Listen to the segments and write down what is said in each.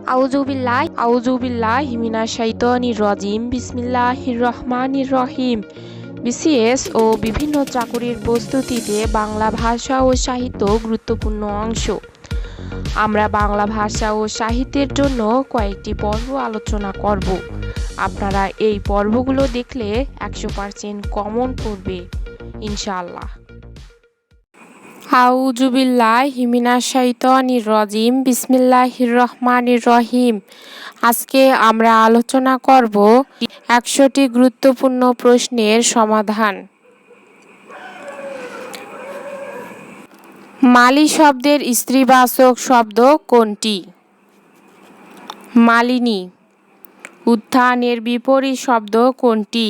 আউযুবিল্লাহি মিনাশ শাইতানির রাজিম। বিসমিল্লাহির রহমানির রহিম। বিসিএস ও বিভিন্ন চাকুরির প্রস্তুতিতে বাংলা ভাষা ও সাহিত্য গুরুত্বপূর্ণ অংশ। আমরা বাংলা ভাষা ও সাহিত্যের জন্য কয়েকটি পর্ব আলোচনা করব। আপনারা এই পর্বগুলো দেখলে 100% কমন পড়বে ইনশাআল্লাহ। আউযুবিল্লাহি মিনাশ শাইতানির রাজিম। বিসমিল্লাহির রহমানির রহিম। আজকে আমরা আলোচনা করব 100টি গুরুত্বপূর্ণ প্রশ্নের সমাধান। মালি শব্দের স্ত্রীবাচক শব্দ কোনটি? মালিনী। উত্থানের বিপরীত শব্দ কোনটি?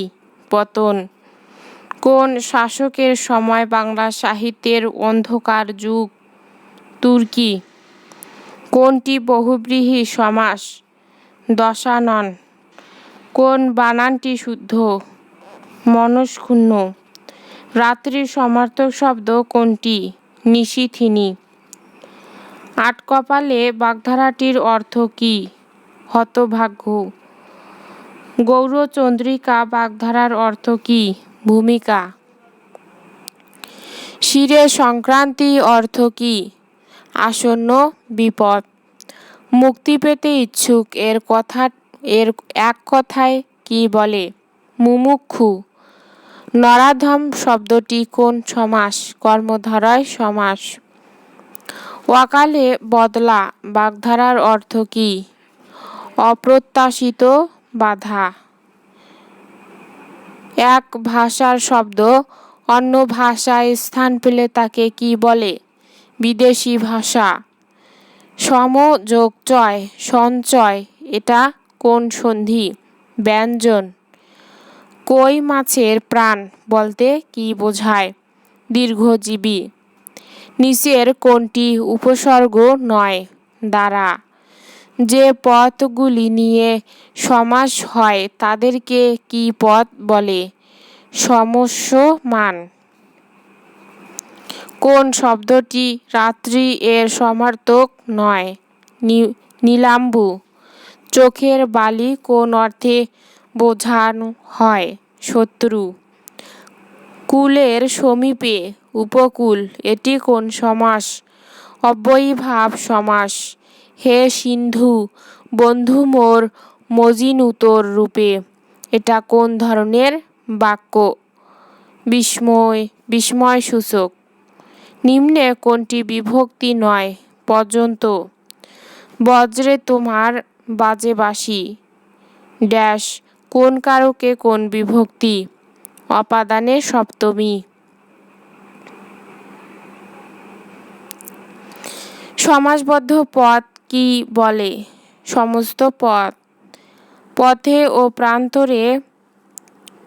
পতন। কোন শাসকের সময় বাংলা সাহিত্যের অন্ধকার যুগ? তুর্কি। কোনটি বহুব্রীহি সমাস? দশানন। কোন বানানটি শুদ্ধ? মনস্ক্ষুণ্ণ। রাত্রির সমার্থক শব্দ কোনটি? নিশীথিনী। আটকপালে বাগধারাটির অর্থ কী? হতভাগ্য। গৌরচন্দ্রিকা বাগধারার অর্থ কী? ভূমিকা। শিরে সংক্রান্তি অর্থ কী? আসন্ন বিপদ। মুক্তি পেতে ইচ্ছুক এর এক কথায় কি বলে? মুমুক্ষু। নরাধম শব্দটি কোন সমাস? কর্মধারয় সমাস। অকালে বদলা বাগধারার অর্থ কী? অপ্রত্যাশিত বাধা। এক ভাষার শব্দ অন্য ভাষায় স্থান পেলে তাকে কি বলে? বিদেশি ভাষা। সম যোগ চয় সঞ্চয় এটা কোন সন্ধি? ব্যঞ্জন। কই মাছের প্রাণ বলতে কি বোঝায়? দীর্ঘজীবী। নিচের কোনটি উপসর্গ নয়? দ্বারা। যে পদগুলি নিয়ে সমাস হয় তাদেরকে কি পদ বলে? সমস্যমান। কোন শব্দটি রাত্রি এর সমার্থক নয়? নীলাম্বু। চোখের বালি কোন অর্থে বোঝানো হয়? শত্রু। কূলের সমীপে উপকূল এটি কোন সমাস? অব্যয়ীভাব সমাস। হে সিন্ধু বন্ধু মোর মজিনুতর রূপে এটা কোন ধরনের বাক্য? বিস্ময়সূচক। নিম্নে কোনটি বিভক্তি নয়? পর্যন্ত। বজ্রে তোমার বাজে বাঁশি ড্যাশ কোন কারকে কোন বিভক্তি? অপাদানে সপ্তমী। সমাসবদ্ধ পদ কি বলে? সমস্ত পদ। পথে ও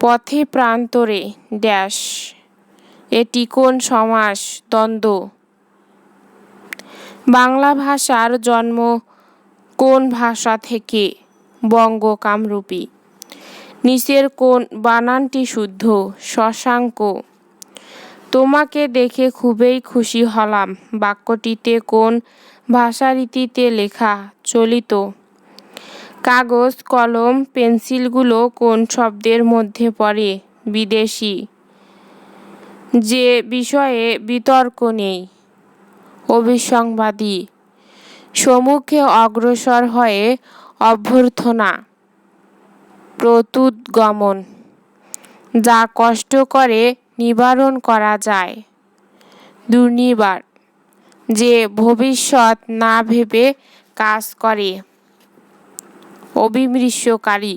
পথে প্রান্তরে ড্যাশ এটি কোন সমাস? দ্বন্দ্ব। বাংলা ভাষার জন্ম কোন ভাষা থেকে? বঙ্গ কামরূপী। নিচের কোন বানানটি শুদ্ধ? শশাঙ্ক। তোমাকে দেখে খুবই খুশি হলাম বাক্যটিতে কোন ভাষারীতিতে লেখা? চলিত। কাগজ কলম পেন্সিলগুলো কোন শব্দের মধ্যে পড়ে? বিদেশি। যে বিষয়ে বিতর্ক নেই? অভিসংবাদী। সম্মুখে অগ্রসর হয়ে অভ্যর্থনা। প্রত্যুগমন। যা কষ্ট করে নিবারণ করা যায়? দুর্নিবার। যে ভবিষ্যৎ না ভেবে কাজ করে? অবিমৃষ্যকারী।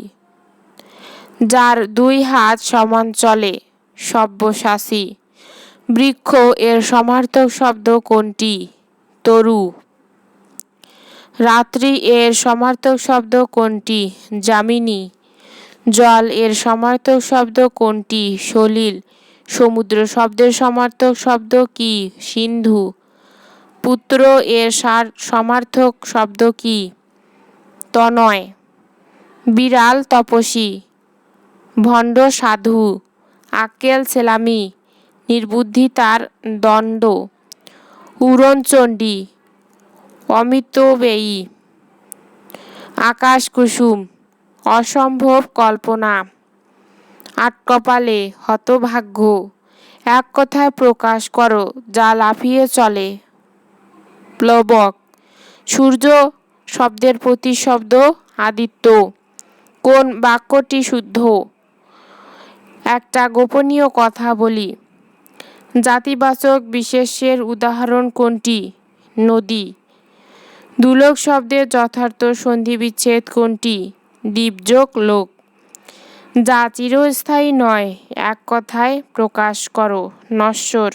যার দুই হাত সমান চলে? সব্যসাচী। বৃক্ষ এর সমার্থক শব্দ কোনটি? তরু। রাত্রি এর সমার্থক শব্দ কোনটি? যামিনী। জল এর সমার্থক শব্দ কোনটি? সলিল। সমুদ্র শব্দের সমার্থক শব্দ কি? সিন্ধু। পুত্র এর সমার্থক শব্দ কি? তনয়। বিড়াল তপস্বী। ভণ্ড সাধু। আক্কেল সেলামি। নির্বুদ্ধিতার দণ্ড। উড়নচণ্ডী। অমিতব্যয়ী। আকাশ কুসুম, অসম্ভব কল্পনা। আটকপালে, হতভাগ্য। এক কথায় প্রকাশ করো যা লাফিয়ে চলে। প্লবক, সূর্য শব্দের প্রতিশব্দ আদিত্য। কোন বাক্যটি শুদ্ধ? একটা গোপনীয় কথা বলি। জাতিবাচক বিশেষ্যের উদাহরণ কোনটি? নদী। দুলোক শব্দের যথার্থ সন্ধিবিচ্ছেদ কোনটি? দ্বীপযোগ লোক। যা চিরস্থায়ী নয়, এক কথায় প্রকাশ করো। নশ্বর।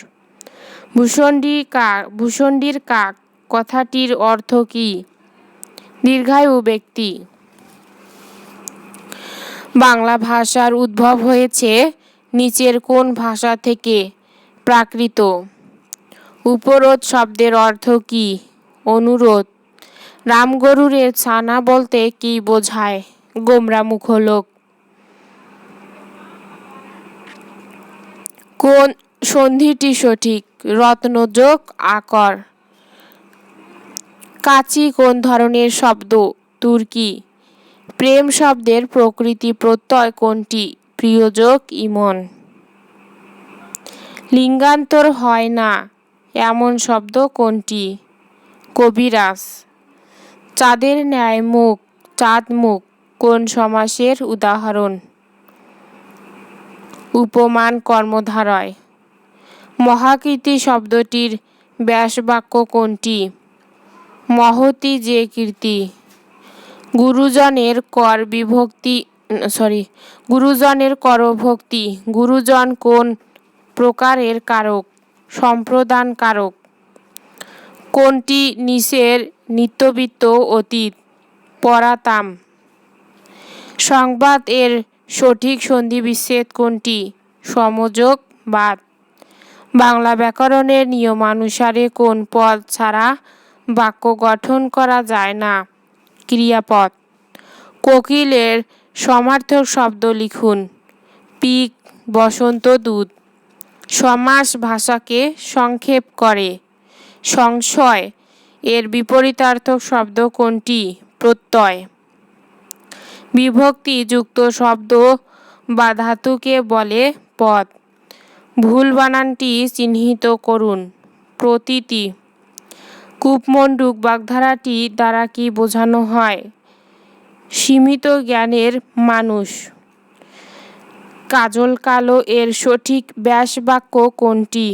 ভূষণ্ডির কাক কথাটির অর্থ কী? দীর্ঘায়ু ব্যক্তি। বাংলা ভাষার উদ্ভব হয়েছে নিচের কোন ভাষা থেকে? প্রাকৃত। উপরোধ শব্দের অর্থ কী? অনুরোধ। রামগরুড়ের ছানা বলতে কী বোঝায়? গোমরামুখ লোক। কোন সন্ধিটি সঠিক? রত্নযোগ আকর। কাচি কোন ধরনের শব্দ? তুর্কি। প্রেম শব্দের প্রকৃতি প্রত্যয় কোনটি? প্রিয়যোগ ইমন। লিঙ্গান্তর হয় না এমন শব্দ কোনটি? কবিরাজ। চাঁদের ন্যায় মুখ, চাঁদ মুখ কোন সমাসের উদাহরণ? উপমান কর্মধারয়। মহাকীর্তি শব্দটির ব্যাসবাক্য কোনটি? মহতি যে কীর্তি। গুরুজনের করভক্তি। গুরুজন কোন প্রকারের কারক? সম্প্রদান কারক। কোনটি নিচের নিত্যবৃত্ত অতীত? পরাতাম। সংবাদ এর সঠিক সন্ধিবিচ্ছেদ কোনটি? সমযোগ বাদ। বাংলা ব্যাকরণের নিয়মানুসারে কোন পদ ছাড়া বাক্য গঠন করা যায় না? ক্রিয়াপদ। কোকিলের সমার্থক শব্দ লিখুন। পিক, বসন্ত দুধ। সমাস ভাষাকে সংক্ষেপ করে। সংশয় এর বিপরীতার্থক শব্দ কোনটি? প্রত্যয়। বিভক্তি যুক্ত শব্দ বা ধাতুকে বলে পদ। ভুল বানানটি চিহ্নিত করুন। প্রতীতি। কূপমণ্ডূক বাগধারাটি দ্বারা কি বোঝানো হয়? সীমিত জ্ঞানের মানুষ। কাজল কালো এর সঠিক ব্যাসবাক্য কোনটি?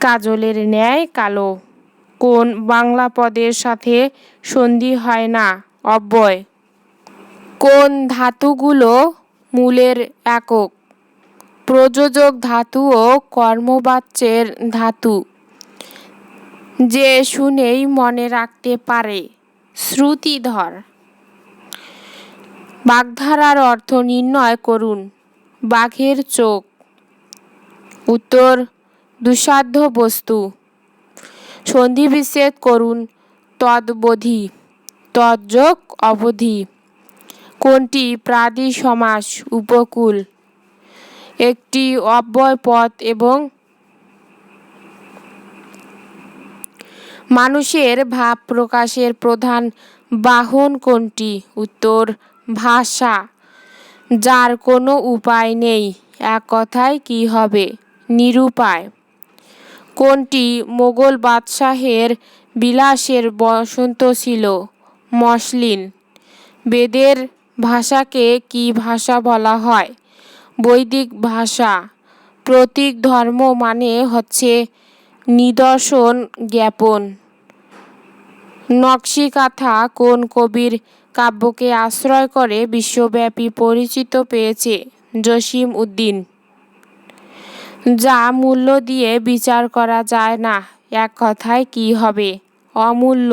কাজলের ন্যায় কালো। কোন বাংলা পদের সাথে সন্ধি হয় না? অব্যয়। কোন ধাতুগুলো মূলের একক? প্রযোজক ধাতু ও কর্মবাচ্যের ধাতু। যে শুনেই মনে রাখতে পারে। শ্রুতিধর। বাগধারার অর্থ নির্ণয় করুন। বাঘের চোখ। উত্তর দুঃসাধ্য বস্তু। সন্ধিবিচ্ছেদ করুন। তদ্বধি। তদ্যোগ অবধি। কোনটি প্রাদি সমাস? উপকূল। একটি অব্যয় পদ এবং মানুষের ভাব প্রকাশের প্রধান বাহন কোনটি? উত্তর ভাষা। যার কোনো উপায় নেই, এক কথায় কি হবে? নিরুপায়। কোনটি মোগল বাদশাহের বিলাসের বসন্ত ছিল? মসলিন। বেদের ভাষাকে কি ভাষা বলা হয়? বৈদিক ভাষা। প্রতীক ধর্ম মানে হচ্ছে নিদর্শন জ্ঞাপন। নকশিকাঁথা কোন কবির কাব্যকে আশ্রয় করে বিশ্বব্যাপী পরিচিত পেয়েছে? জসিম উদ্দিন। যা মূল্য দিয়ে বিচার করা যায় না, এক কথায় কি হবে? অমূল্য।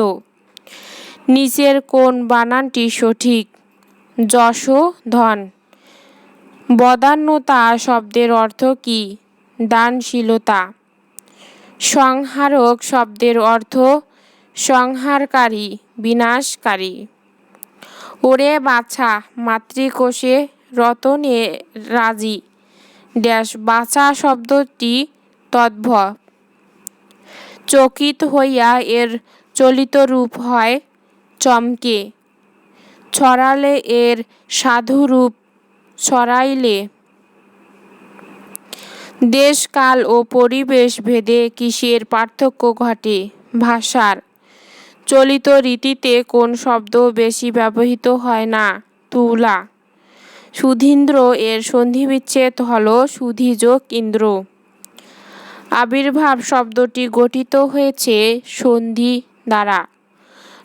নিচের কোন বানানটি সঠিক? যশ ধন। বদান্যতা শব্দের অর্থ কী? দানশীলতা। সংহারক শব্দের অর্থ সংহারকারী, বিনাশকারী। ওরে বাছা মাতৃকোষে রতনে রাজি। ড্যাশ বাছা শব্দটি তদ্ভব। চকিত হইয়া এর চলিত রূপ হয় চমকে। ছড়ালে এর সাধুরূপ ছড়াইলে। দেশ কাল ও পরিবেশ ভেদে কিসের পার্থক্য ঘটে? ভাষার। চলিত রীতিতে কোন শব্দ বেশি ব্যবহৃত হয় না? তুলা। সুধীন্দ্র এর সন্ধিবিচ্ছেদ হল সুধিযোগ ইন্দ্র। আবির্ভাব শব্দটি গঠিত হয়েছে সন্ধি দ্বারা।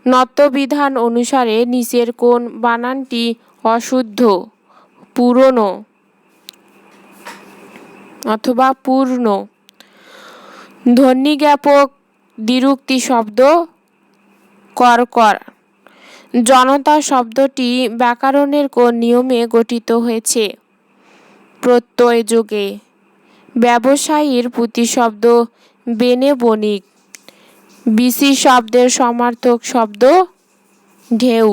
নত্যবিধান অনুসারে নিচের কোন বানানটি অশুদ্ধ? পুরনো অথবা পূর্ণ। ধ্বনিজ্ঞাপক দ্বিরুক্তি শব্দ করকর। জনতা শব্দটি ব্যাকরণের কোন নিয়মে গঠিত হয়েছে? প্রত্যয় যোগে। ব্যবসায়ীর প্রতিশব্দ বেনে বণিক। বিসি শব্দের সমার্থক শব্দ ঢেউ।